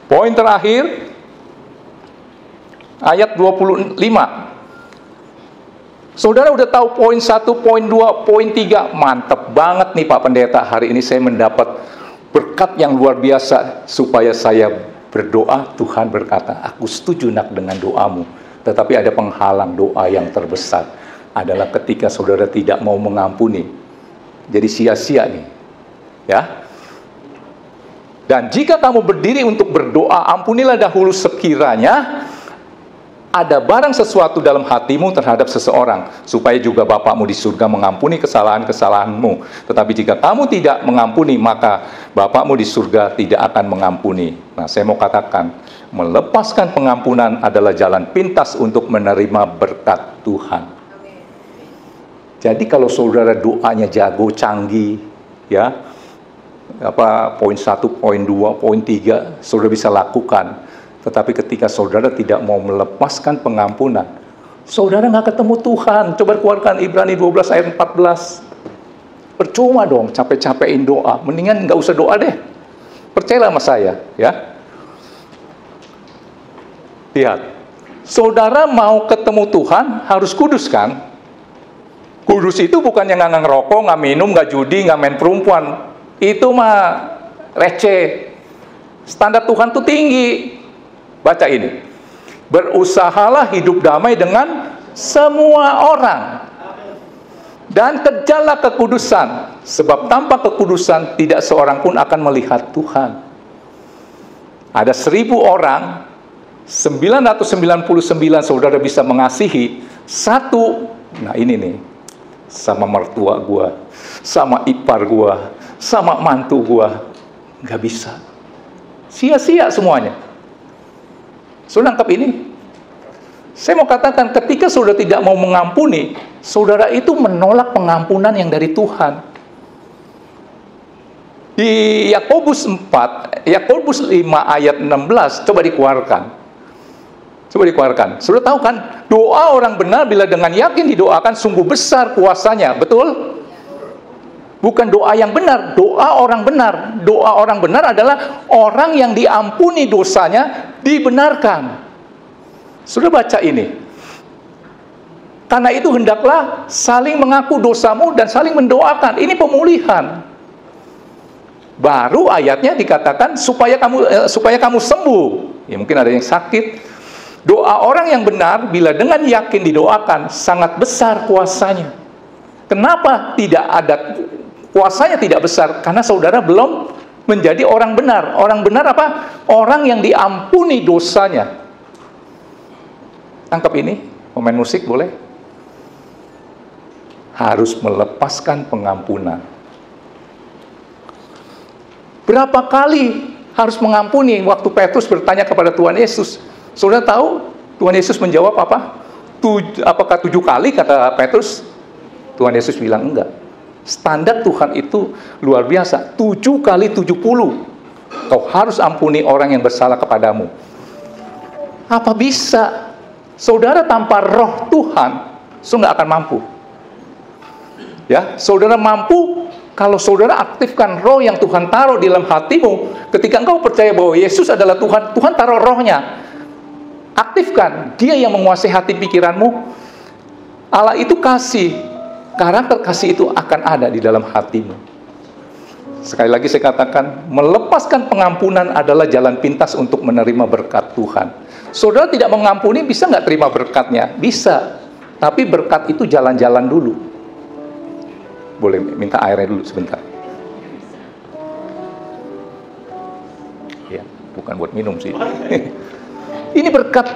Poin terakhir, ayat 25. Saudara udah tahu poin 1, poin 2, poin 3. Mantap banget nih Pak Pendeta. Hari ini saya mendapat berkat yang luar biasa. Supaya saya berdoa, Tuhan berkata, aku setuju nak dengan doamu. Tetapi ada penghalang doa yang terbesar. Adalah ketika saudara tidak mau mengampuni. Jadi sia-sia nih. Ya. Dan jika kamu berdiri untuk berdoa, ampunilah dahulu sekiranya ada barang sesuatu dalam hatimu terhadap seseorang, supaya juga Bapamu di surga mengampuni kesalahan-kesalahanmu. Tetapi jika kamu tidak mengampuni, maka Bapamu di surga tidak akan mengampuni. Nah, saya mau katakan, melepaskan pengampunan adalah jalan pintas untuk menerima berkat Tuhan. Jadi kalau saudara doanya jago, canggih, ya, poin 1, poin 2, poin 3 saudara bisa lakukan. Tetapi ketika saudara tidak mau melepaskan pengampunan, saudara nggak ketemu Tuhan. Coba keluarkan Ibrani 12 ayat 14. Percuma dong capek-capekin doa. Mendingan nggak usah doa deh. Percayalah sama saya, ya. Lihat, saudara mau ketemu Tuhan harus kudus kan? Kudus itu bukannya nggak ngerokok, nggak minum, nggak judi, nggak main perempuan. Itu mah receh. Standar Tuhan tuh tinggi. Baca ini. Berusahalah hidup damai dengan semua orang. Dan kejarlah kekudusan. Sebab tanpa kekudusan tidak seorang pun akan melihat Tuhan. Ada 1000 orang, 999 saudara bisa mengasihi. Satu, nah ini nih, sama mertua gua, sama ipar gua, sama mantu gua, nggak bisa. Sia-sia semuanya. Saudara nangkap ini? Saya mau katakan, ketika saudara tidak mau mengampuni, saudara itu menolak pengampunan yang dari Tuhan. Di Yakobus 5 ayat 16, coba dikeluarkan. Coba dikeluarkan. Saudara tahu kan, doa orang benar bila dengan yakin didoakan sungguh besar kuasanya, betul? Bukan doa yang benar, doa orang benar. Doa orang benar adalah orang yang diampuni dosanya dibenarkan. Sudah baca ini. Karena itu hendaklah saling mengaku dosamu dan saling mendoakan. Ini pemulihan. Baru ayatnya dikatakan supaya kamu sembuh. Ya mungkin ada yang sakit. Doa orang yang benar bila dengan yakin didoakan sangat besar kuasanya. Kenapa tidak ada kuasanya tidak besar? Karena saudara belum menjadi orang benar. Orang benar apa? Orang yang diampuni dosanya. Tangkap ini, pemain musik boleh? Harus melepaskan pengampunan. Berapa kali harus mengampuni? Waktu Petrus bertanya kepada Tuhan Yesus, saudara tahu Tuhan Yesus menjawab apa? Apakah 7 kali kata Petrus? Tuhan Yesus bilang enggak. Standar Tuhan itu luar biasa. 7 kali 70. Kau harus ampuni orang yang bersalah kepadamu. Apa bisa? Saudara tanpa roh Tuhan, saudara nggak akan mampu. Ya, saudara mampu kalau saudara aktifkan roh yang Tuhan taruh di dalam hatimu. Ketika engkau percaya bahwa Yesus adalah Tuhan, Tuhan taruh rohnya. Aktifkan, dia yang menguasai hati pikiranmu. Allah itu kasih, karakter kasih itu akan ada di dalam hatimu. Sekali lagi saya katakan, melepaskan pengampunan adalah jalan pintas untuk menerima berkat Tuhan. Saudara tidak mengampuni, bisa nggak terima berkatnya? Bisa, tapi berkat itu jalan-jalan dulu. Boleh minta airnya dulu sebentar. Ya, bukan buat minum sih. Ini berkat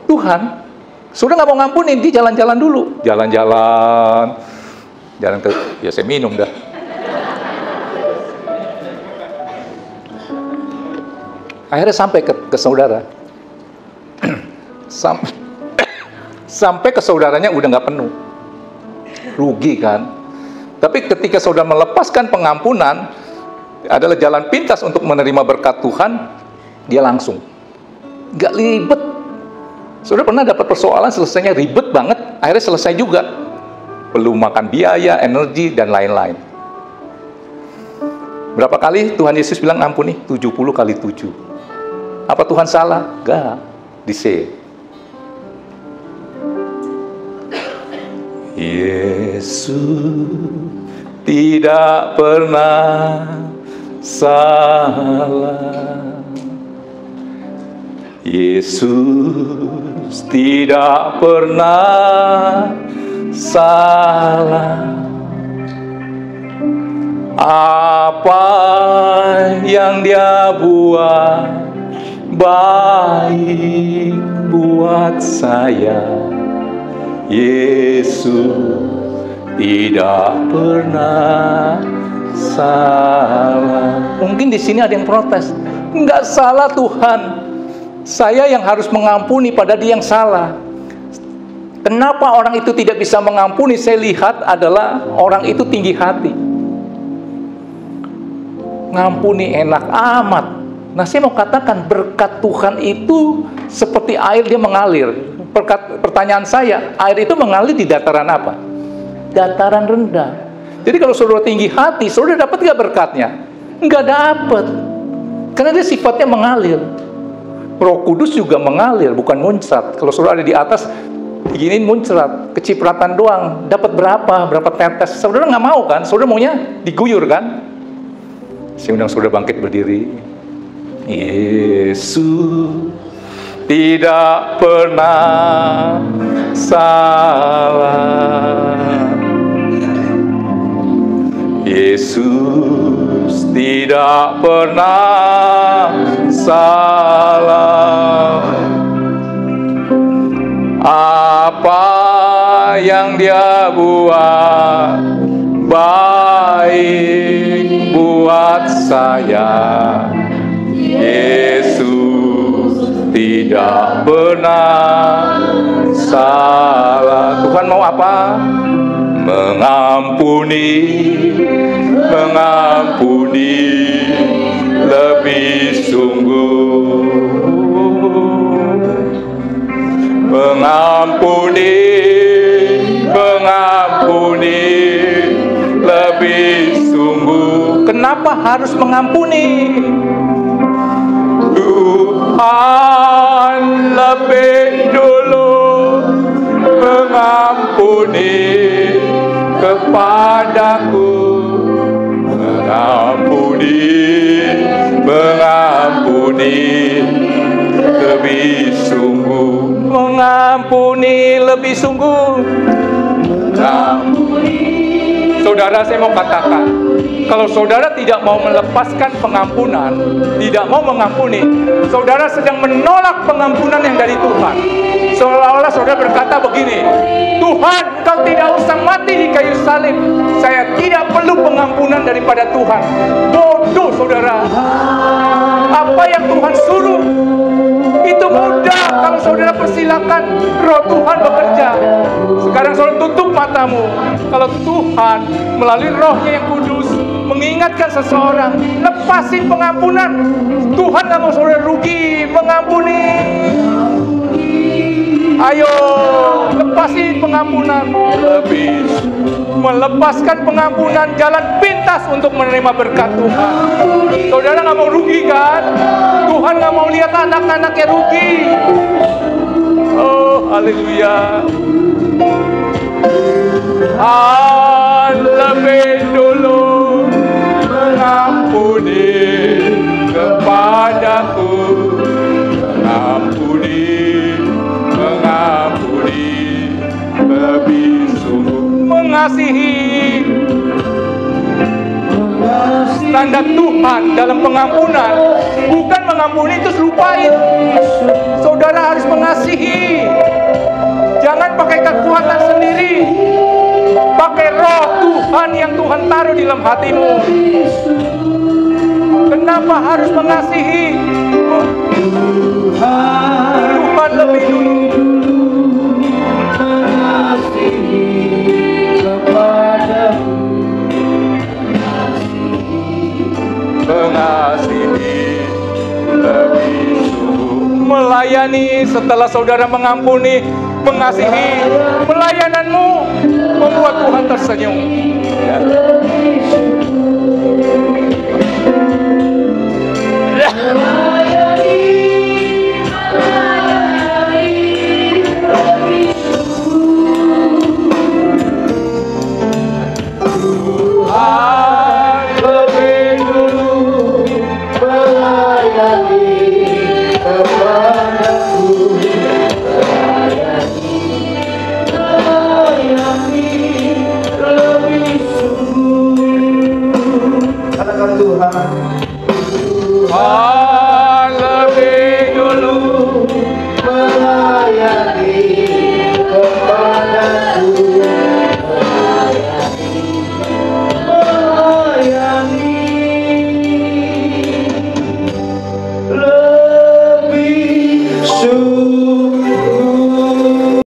Tuhan. Saudara nggak mau ngampuni, di jalan-jalan dulu. Jalan-jalan ke, ya saya minum dah. Akhirnya sampai ke saudara. Sampai ke saudaranya udah nggak penuh. Rugi kan? Tapi ketika saudara melepaskan pengampunan, adalah jalan pintas untuk menerima berkat Tuhan, dia langsung. Nggak ribet. Saudara pernah dapat persoalan selesainya ribet banget, akhirnya selesai juga. Perlu makan biaya, energi, dan lain-lain. Berapa kali Tuhan Yesus bilang ampuni? 70 kali 7. Apa Tuhan salah? Enggak. Di C. Yesus tidak pernah salah. Yesus tidak pernah salah. Apa yang Dia buat baik buat saya. Yesus tidak pernah salah. Mungkin di sini ada yang protes. Enggak salah Tuhan. Saya yang harus mengampuni pada Dia yang salah. Kenapa orang itu tidak bisa mengampuni? Saya lihat adalah orang itu tinggi hati. Ngampuni enak amat. Nah, saya mau katakan berkat Tuhan itu seperti air, dia mengalir. Pertanyaan saya, air itu mengalir di dataran apa? Dataran rendah. Jadi kalau saudara tinggi hati, saudara dapat gak berkatnya? Enggak dapat. Karena dia sifatnya mengalir. Roh Kudus juga mengalir, bukan muncrat. Kalau saudara ada di atas, diginiin muncrat, kecipratan doang. Dapat berapa tetes? Saudara nggak mau kan? Saudara maunya diguyur kan? Saya undang saudara bangkit berdiri. Yesus tidak pernah salah. Yesus tidak pernah salah. Apa yang Dia buat baik buat saya. Yesus tidak pernah salah. Tuhan mau apa? Mengampuni lebih sungguh. Mengampuni lebih sungguh. Kenapa harus mengampuni? Tuhan lebih dulu mengampuni kepadaku. Mengampuni lebih sungguh. Mengampuni lebih sungguh. Saudara, saya mau katakan, kalau saudara tidak mau melepaskan pengampunan, tidak mau mengampuni, saudara sedang menolak pengampunan yang dari Tuhan. Seolah-olah saudara berkata begini, Tuhan, Kau tidak usah mati di kayu salib. Saya tidak perlu pengampunan daripada Tuhan. Bodoh saudara. Apa yang Tuhan suruh itu mudah kalau saudara persilakan Roh Tuhan bekerja. Sekarang saudara tutup matamu. Kalau Tuhan melalui Roh-Nya yang kudus mengingatkan seseorang, lepasin pengampunan. Tuhan gak mau saudara rugi, mengampuni. Ayo, lepasin pengampunan. Lebih melepaskan pengampunan, jalan pintas untuk menerima berkat Tuhan. Saudara gak mau rugi kan? Tuhan gak mau lihat anak-anaknya rugi. Oh, haleluya. Lebih dulu mengampuni kepadaku. Mengampuni lebih sungguh. Mengasihi. Tanda Tuhan dalam pengampunan bukan mengampuni terus lupain. Saudara harus mengasihi. Jangan pakai kekuatan sendiri. Pakai Roh Tuhan yang Tuhan taruh di dalam hatimu. Kenapa harus mengasihi? Tuhan lebih dulu mengasihi kepadamu. Mengasihi lebih sungguh. Melayani setelah saudara mengampuni, mengasihi. Pelayananmu membuat Tuhan tersenyum. Ya. Tuhan.